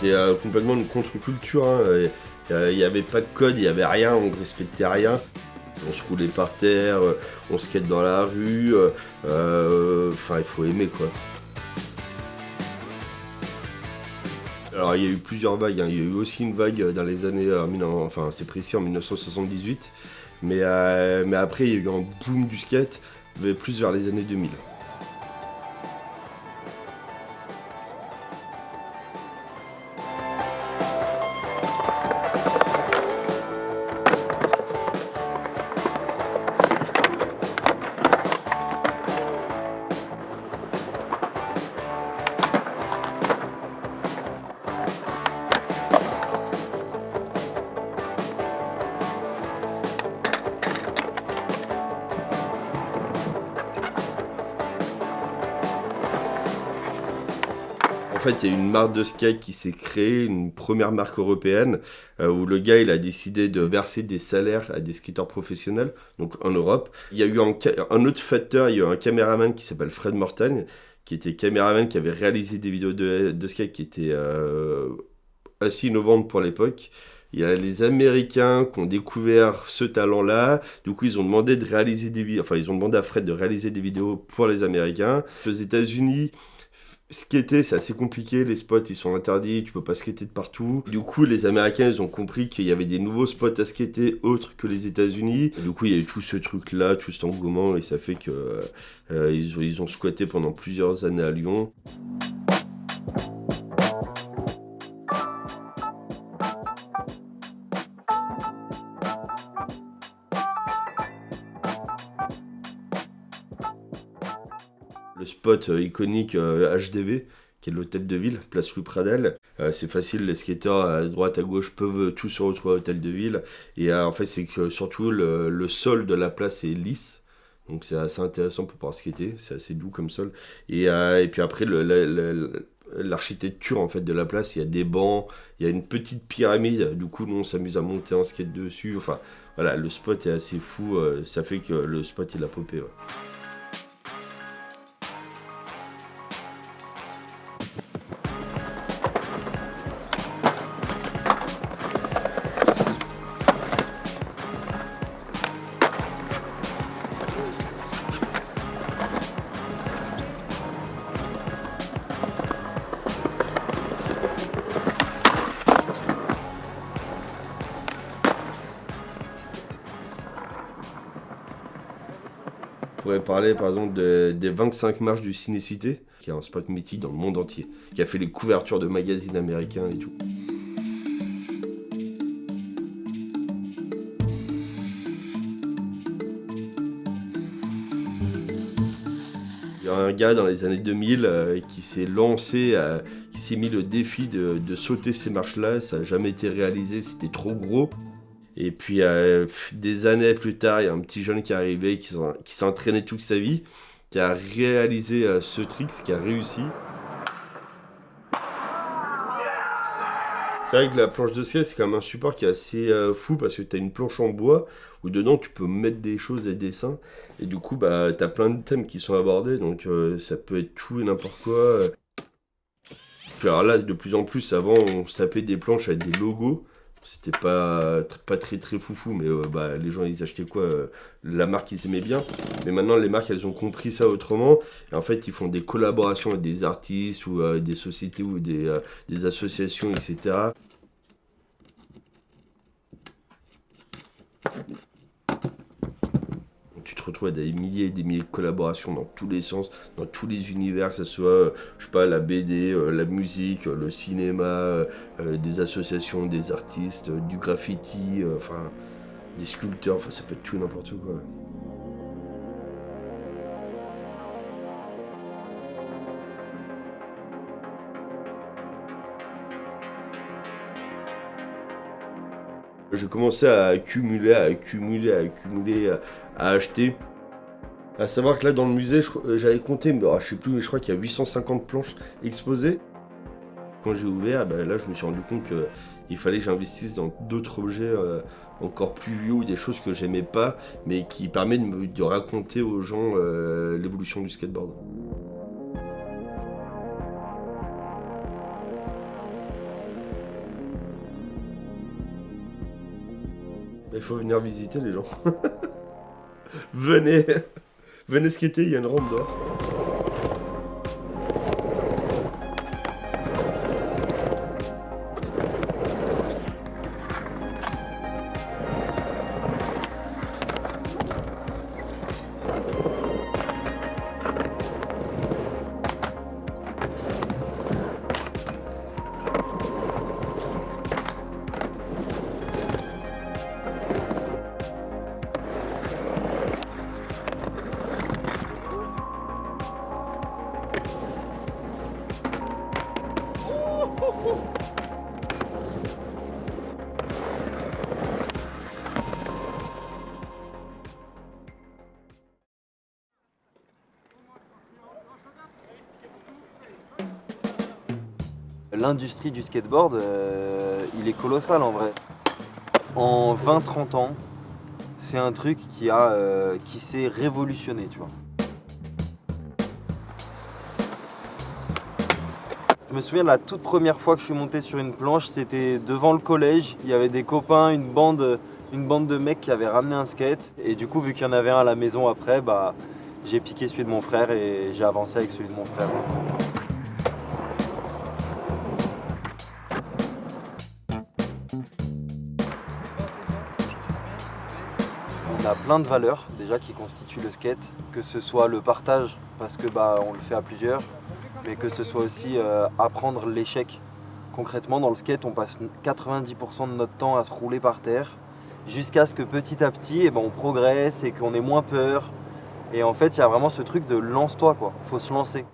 C'était complètement une contre-culture, hein. Il n'y avait pas de code, il n'y avait rien, on ne respectait rien. On se roulait par terre, on skate dans la rue, enfin il faut aimer quoi. Alors il y a eu plusieurs vagues, hein. Il y a eu aussi une vague dans les années, enfin c'est précis en 1978, mais après il y a eu un boom du skate, mais plus vers les années 2000. En fait, il y a une marque de skate qui s'est créée, une première marque européenne, où le gars il a décidé de verser des salaires à des skateurs professionnels, donc en Europe. Il y a eu un autre facteur, il y a eu un caméraman qui s'appelle Fred Mortagne, qui était caméraman, qui avait réalisé des vidéos de skate qui étaient assez innovantes pour l'époque. Il y a les Américains qui ont découvert ce talent-là. Du coup, ils ont demandé de réaliser des vidéos. Enfin, ils ont demandé à Fred de réaliser des vidéos pour les Américains. Aux États-Unis, skater, c'est assez compliqué, les spots ils sont interdits, tu peux pas skater de partout. Du coup, les Américains ils ont compris qu'il y avait des nouveaux spots à skater autres que les États-Unis. Du coup, il y a eu tout ce truc-là, tout cet engouement, et ça fait que ils ont squatté pendant plusieurs années à Lyon. Le spot iconique HDV, qui est l'hôtel de ville, place Louis Pradel. C'est facile, les skateurs à droite, à gauche peuvent tous se retrouver à l'hôtel de ville. Et en fait, c'est que surtout le sol de la place est lisse. Donc c'est assez intéressant pour pouvoir skater, c'est assez doux comme sol. Et puis après, l'architecture en fait de la place, il y a des bancs, il y a une petite pyramide. Du coup, nous on s'amuse à monter en skate dessus. Enfin, voilà, le spot est assez fou. Ça fait que le spot il a popé. Ouais. On pourrait parler par exemple des 25 marches du Ciné-Cité, qui est un spot mythique dans le monde entier, qui a fait les couvertures de magazines américains et tout. Il y a un gars dans les années 2000 qui s'est lancé, qui s'est mis le défi de sauter ces marches-là. Ça n'a jamais été réalisé, c'était trop gros. Et puis des années plus tard, il y a un petit jeune qui est arrivé, qui s'est entraîné toute sa vie, qui a réalisé ce trick, qui a réussi. C'est vrai que la planche de skate, c'est quand même un support qui est assez fou parce que tu as une planche en bois où dedans tu peux mettre des choses, des dessins. Et du coup, bah, tu as plein de thèmes qui sont abordés, donc ça peut être tout et n'importe quoi. Puis alors là, de plus en plus, avant, on se tapait des planches avec des logos. C'était pas très très foufou, mais bah, les gens ils achetaient quoi la marque ils aimaient bien. Mais maintenant les marques elles ont compris ça autrement. Et en fait ils font des collaborations avec des artistes ou des sociétés ou des associations, etc. Tu te retrouves à des milliers et des milliers de collaborations dans tous les sens, dans tous les univers, que ce soit, je sais pas, la BD, la musique, le cinéma, des associations, des artistes, du graffiti, enfin, des sculpteurs, enfin, ça peut être tout et n'importe quoi. J'ai commencé à accumuler, à acheter. À savoir que là, dans le musée, j'avais compté, mais je sais plus, mais je crois qu'il y a 850 planches exposées. Quand j'ai ouvert, bah, là, je me suis rendu compte qu'il fallait que j'investisse dans d'autres objets encore plus vieux ou des choses que j'aimais pas, mais qui permettent de raconter aux gens l'évolution du skateboard. Il faut venir visiter les gens. Venez, venez skater, il y a une rampe dehors. L'industrie du skateboard, il est colossal en vrai. En 20-30 ans, c'est un truc qui s'est révolutionné, tu vois. Je me souviens de la toute première fois que je suis monté sur une planche, c'était devant le collège. Il y avait des copains, une bande de mecs qui avaient ramené un skate. Et du coup, vu qu'il y en avait un à la maison après, j'ai piqué celui de mon frère et j'ai avancé avec celui de mon frère. On a plein de valeurs déjà qui constituent le skate, que ce soit le partage parce que on le fait à plusieurs, mais que ce soit aussi apprendre l'échec. Concrètement dans le skate on passe 90% de notre temps à se rouler par terre jusqu'à ce que petit à petit on progresse et qu'on ait moins peur. Et en fait il y a vraiment ce truc de lance-toi quoi, faut se lancer.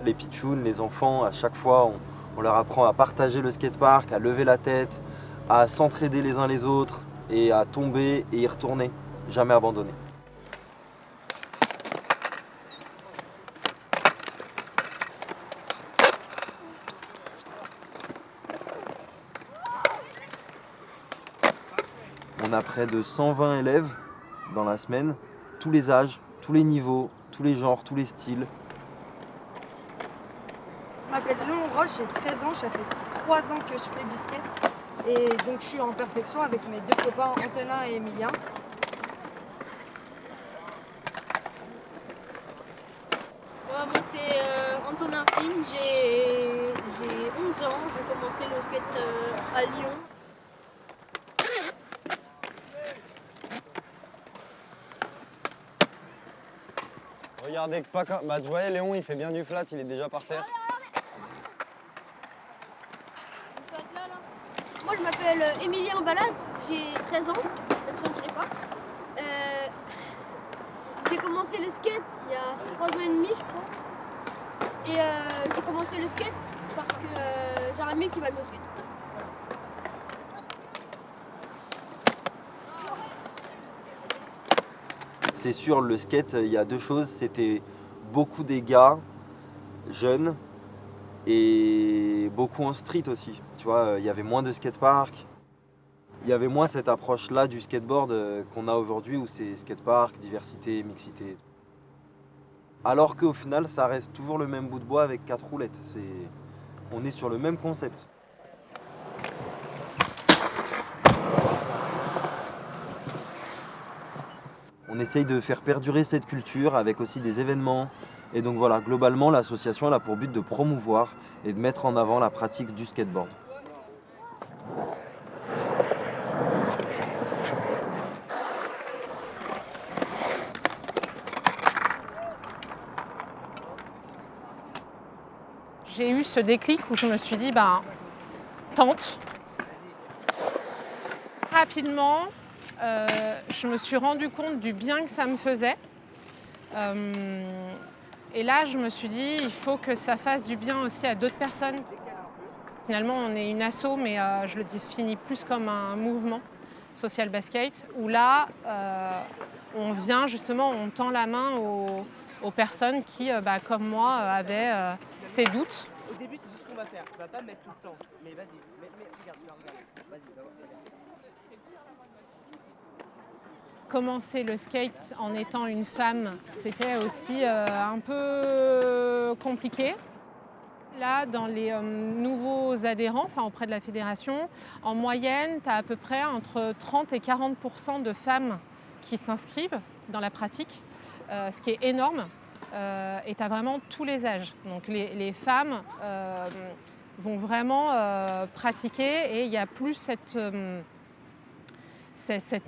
Les pitchouns, les enfants, à chaque fois, on leur apprend à partager le skatepark, à lever la tête, à s'entraider les uns les autres et à tomber et y retourner, jamais abandonner. On a près de 120 élèves dans la semaine, tous les âges, tous les niveaux, tous les genres, tous les styles. Je m'appelle Léon Roche, j'ai 13 ans, ça fait 3 ans que je fais du skate. Et donc je suis en perfection avec mes deux copains Antonin et Emilien. Moi c'est Antonin Fine, j'ai 11 ans, j'ai commencé le skate à Lyon. Regardez que pas comme... tu vois, Léon il fait bien du flat, il est déjà par terre. Moi je m'appelle Emilien Balade, j'ai 13 ans, ne me sentirai pas. J'ai commencé le skate il y a 3 ans et demi je crois. Et j'ai commencé le skate parce que j'ai un ami qui m'a mis au skate. C'est sûr, le skate, il y a deux choses, c'était beaucoup des gars jeunes et beaucoup en street aussi. Tu vois, il y avait moins de skateparks, il y avait moins cette approche-là du skateboard qu'on a aujourd'hui où c'est skatepark, diversité, mixité. Alors qu'au final, ça reste toujours le même bout de bois avec 4 roulettes. On est sur le même concept. On essaye de faire perdurer cette culture avec aussi des événements. Et donc voilà, globalement, l'association elle a pour but de promouvoir et de mettre en avant la pratique du skateboard. J'ai eu ce déclic où je me suis dit, tente. Rapidement, je me suis rendu compte du bien que ça me faisait. Et là, je me suis dit, il faut que ça fasse du bien aussi à d'autres personnes. Finalement, on est une asso, mais je le définis plus comme un mouvement, Social Basket, où là, on vient justement, on tend la main aux personnes qui, comme moi, avaient ces doutes Au début, c'est juste ce qu'on va faire. Tu vas pas mettre tout le temps. Mais vas-y, regarde, tu vas regarder. Vas-y, va voir. Commencer le skate en étant une femme, c'était aussi un peu compliqué. Là, dans les nouveaux adhérents, enfin auprès de la fédération, en moyenne, tu as à peu près entre 30 et 40% de femmes qui s'inscrivent dans la pratique, ce qui est énorme. Et tu as vraiment tous les âges. Donc les femmes vont vraiment pratiquer et il n'y a plus cette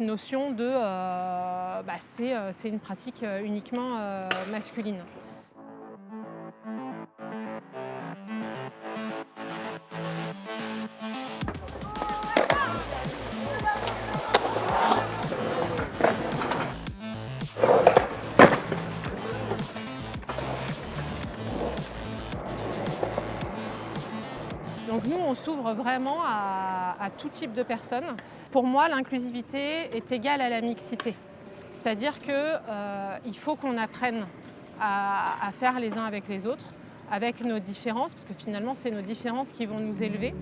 notion de c'est une pratique uniquement masculine. Donc nous, on s'ouvre vraiment à tout type de personnes. Pour moi, l'inclusivité est égale à la mixité. C'est-à-dire qu'il faut qu'on apprenne à faire les uns avec les autres, avec nos différences, parce que finalement, c'est nos différences qui vont nous élever.